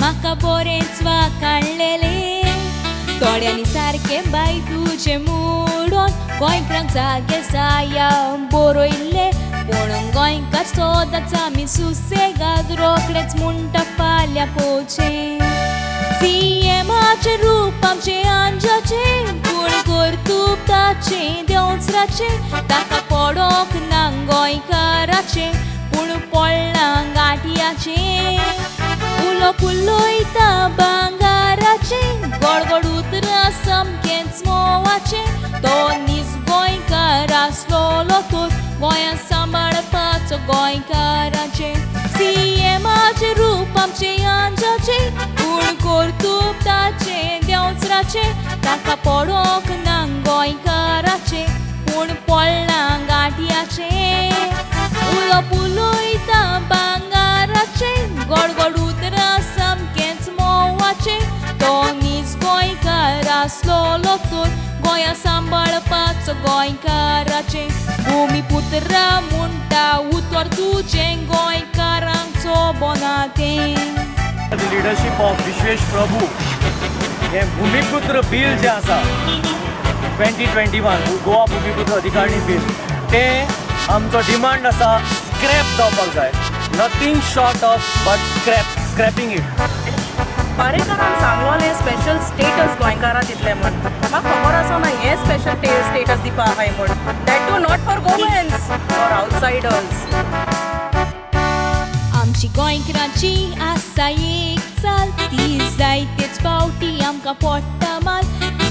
म्हाका बरेंच वाकाणलेले दोळ्यांनी सारके बाय तुजे मोडोन गोंयकारांक जागे जाया बरयल्ले पूण गोंयकार सोदांच आमी सुसेगाद रोखडेच म्हणटा फाल्यां पोवचें सीएमाचें रूप आमचें अंजाचें पूण कर्तूब ताचें देंवचराचें ताका पडोंक ना गोंयकाराचें पूण पडलां गांठयाचें उलोवप उलयता भांगाराचें गडगड उतरां सामकेंच मोवाचें तो नीज गोंयकार आसलोलो तर गोंयां सांबाळपाचो गोंयकाराचें सीएमाचें रूप आमचें अंजाचें पूण कर्तूब ताचें देंवचराचें ताका पडोंक ना गोंयकाराचें पूण पडलां गांठयाचें उलोवप उलयता भांगाराचें गडगड उतरां सामकेंच मोवाचें तो नीज गोंयकार आसलोलो तर गोंयां सांबाळपाचो गोंयकाराचें भुमिपुत्रा म्हणटा उतर तुजें गोंयकारांचो बोनातें The leadership of विश्वेश प्रभू हे भूमिपुत्र बिल जे आसा 2021 गोवा भूमिपुत्र अधिकारी बिल ते आमचो डिमांड आसा स्क्रॅप जावपाक जाय nothing short of but scrapping it पारेकरान सांगलोलें स्पेशल स्टेटस गोंयकारां दितलें म्हण म्हाका खबर आसना हें स्पेशल स्टेटस दिवपा आहाय म्हण that too not for Goans for outsiders आमची गोंयकारांची आसा एक चाल ती जायतेच फावटी आमकां पडटा माल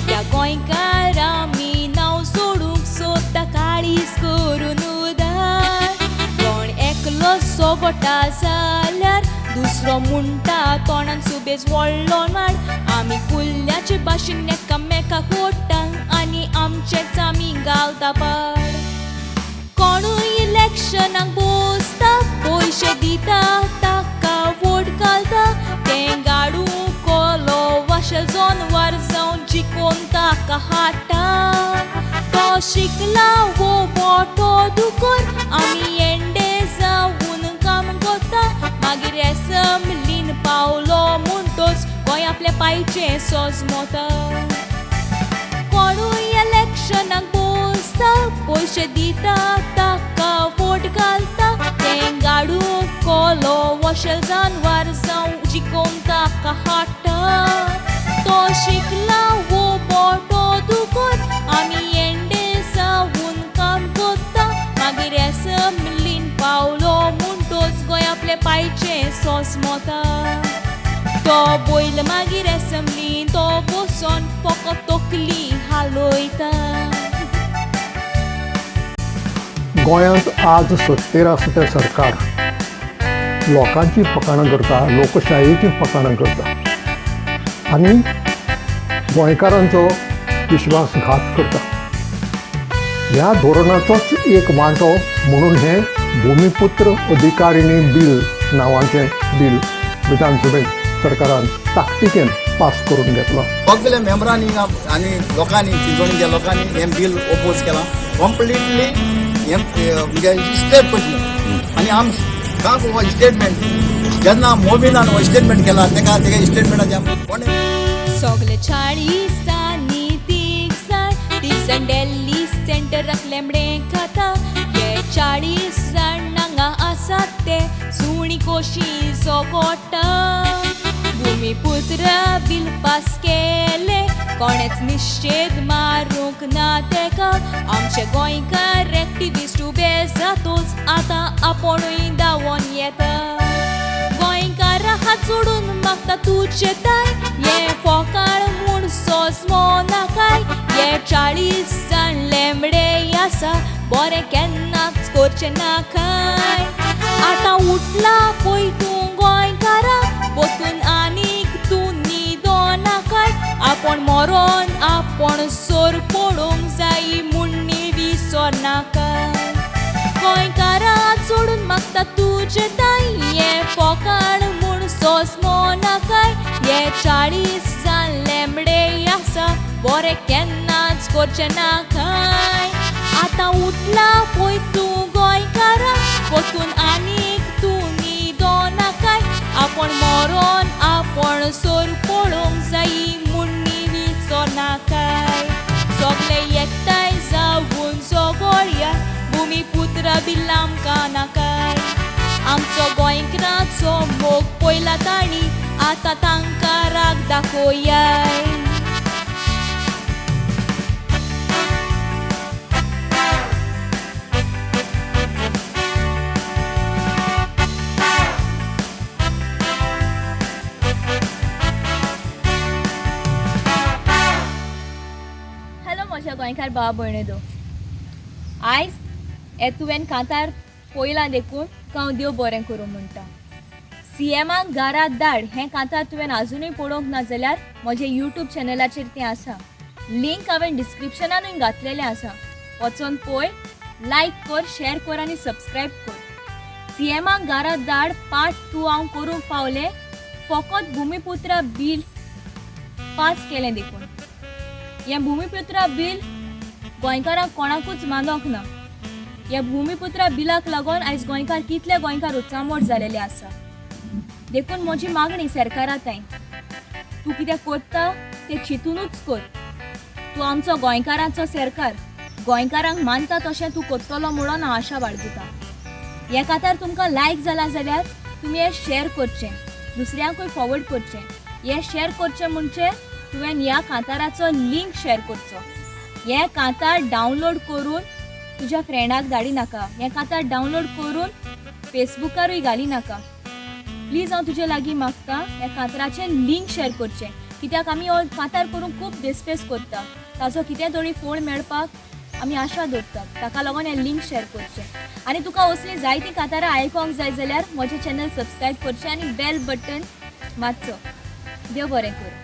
त्या गोंयकार आमी नांव सोडूंक सोदता काळीज करून उदार कोण एकलो सोगोटा जाल्यार दुसरो म्हणटा तोंडान सुबेज व्हडलो नाड आमी कुल्ल्याचे भाशेन एकामेकाक ओडटा आनी आमचेच आमी घालता पाड कोणूय इलेक्शनाक बसता पयशे दिता ताका वोट घालता तें गाडू कोलो वाशेल जनवार जावन जिखोवन ताका हाडटा तो शिकला वो मोठो दुकोर आमी एंडे जावन काम करता मागीर एसंब्लीन पावलो म्हणटोच गोंय आपल्या पांयचें सोजमोता कोणूय इलेक्शनाक बसता पयशे दिता ताका वोट घालता तें गाडू कोलो वशेल जानवार जावन जिखोवन ताका हाडटा तो शिकला वो मोठो दुकोर आमी एंडे जावन काम करता मागीर एसंब्लीन पावलो म्हणटोच गोंय आपले पांयचें सोजमोता तो बैल मागीर एसंब्लीन तो बसोन फकत तकली हालयता गोंयांत आज सत्तेर आसा तें सरकार लोकांची फकाणां करता लोकशायेची फकाणां करता आनी गोंयकारांचो विश्वासघात करता ह्या धोरणाचोच एक वांटो म्हणून हें भुमिपुत्र अधिकारिणी बिल नांवाचें बिल विधानसभेंत सरकारान ताकतिकेन पास करून घेतलो सगल्या मेंबरांनी आनी लोकांनी चिंचोणीच्या लोकांनी हें बिल ओपोज केलां कंप्लिटली म्हणजे स्टेट क्वेश्चन आनी आमकां हो स्टेटमेंट जेन्ना मोबिनान हो स्टेटमेंट केला तेका स्टेटमेंटाचे कोणे सगळे 40 आनी 30 जाण दिल्ली सेंटराक लेंबडे खाता हे 40 जाण हांगा आसात ते सुणी कोशी सोगोटा भूमिपुत्र बिल पास केले कोणेच निश्चेद मारूंक ना तेका आमचे गोंयकार एक्टिविस्ट उबे जातोच आतां आपुणूय धांवोन येता गोंयकारां हात जोडून मागता तुजे दाय हे फोकाळ म्हूण सोजमो नाकाय हे 40 जाण लेंबडे आसा बरें केन्नाच करचें नाकाय आतां उठला पळय तूं गोंयकारा बसून आनीक तूं न्हिदो नाकाय आपूण मरोन आपूण सोर पडूंक जाय म्हूण विसर नाकाय गोंयकारां जोडून मागता तुजे दाय हे फोकाळ म्हूण सोजमो नाकाय हे 40 जाण लेंबडे आसा बरें केन्नाच करचें नाकाय आतां उठला पळय तूं गोंयकारा बसून आनीक तूं न्हिदो नाकाय आपूण मरोन पणसोर पळोवंक जायी मुन्नी विचो नाकाय सगळे एकठांय जावून जोगोळया भुमिपुत्र बिल आमकां नाकाय आमचो गोंयकारांचो मोग पयला ताणी आतां तांकां राग दाखोवयाय हॅलो म्हज्या गोंयकार भावा भयणेदो आयज हे तुवें कांतार पयलां देखून हांव देव बरें करूं म्हणटा सीएमाक घरात धाड हें कांतार तुवें आजुनूय पळोवंक ना जाल्यार म्हज्या यूट्यूब चॅनलाचेर तें आसा लिंक हांवें डिस्क्रिप्शनानूय घातलेलें आसा वचून पळय लायक कर शेअर कर आनी सबस्क्रायब कर सीएमाक घरात धाड पार्ट 2 हांव करूंक पावलें फकत भुमिपुत्रा बील पास केलें देखून हें भुमिपुत्रा बील गोंयकारांक कोणाकूच मानोंक ना ह्या भुमिपुत्रा बिलाक लागून आयज गोंयकार कितले गोंयकार उचामोट जालेले आसा देखून म्हजी मागणी सरकारांताय तूं कितें करता तें चिंतूनूच कर तूं आमचो गोंयकारांचो सरकार गोंयकारांक मानता तशें तूं करतलो म्हणून हांव आशा बाळगिता ह्या खातीर तुमकां लायक जाला जाल्यार तुमी हें शेअर करचें दुसऱ्यांकूय फॉरवर्ड करचें हें शेअर करचें म्हणजे तुवें ह्या कांताराचो लिंक शेअर करचो हें कांतार डावनलोड करून तुज्या फ्रेंडाक धाडी नाका हें कांतार डावनलोड करून फेसबुकारूय घाली नाका प्लीज हांव तुजे लागीं मागता ह्या कांताराचें लिंक शेअर करचें कित्याक आमी हो कांतार करून खूब डिस्पेस करता ताचो कितें तरी फळ मेळपाक आमी आशा दवरतात ताका लागून हें लिंक शेअर करचें आनी तुका असलीं जायतीं कांतारां आयकोंक जाय जाल्यार म्हजें चॅनल सबस्क्रायब करचें आनी बेल बटन मारचो देव बरें कर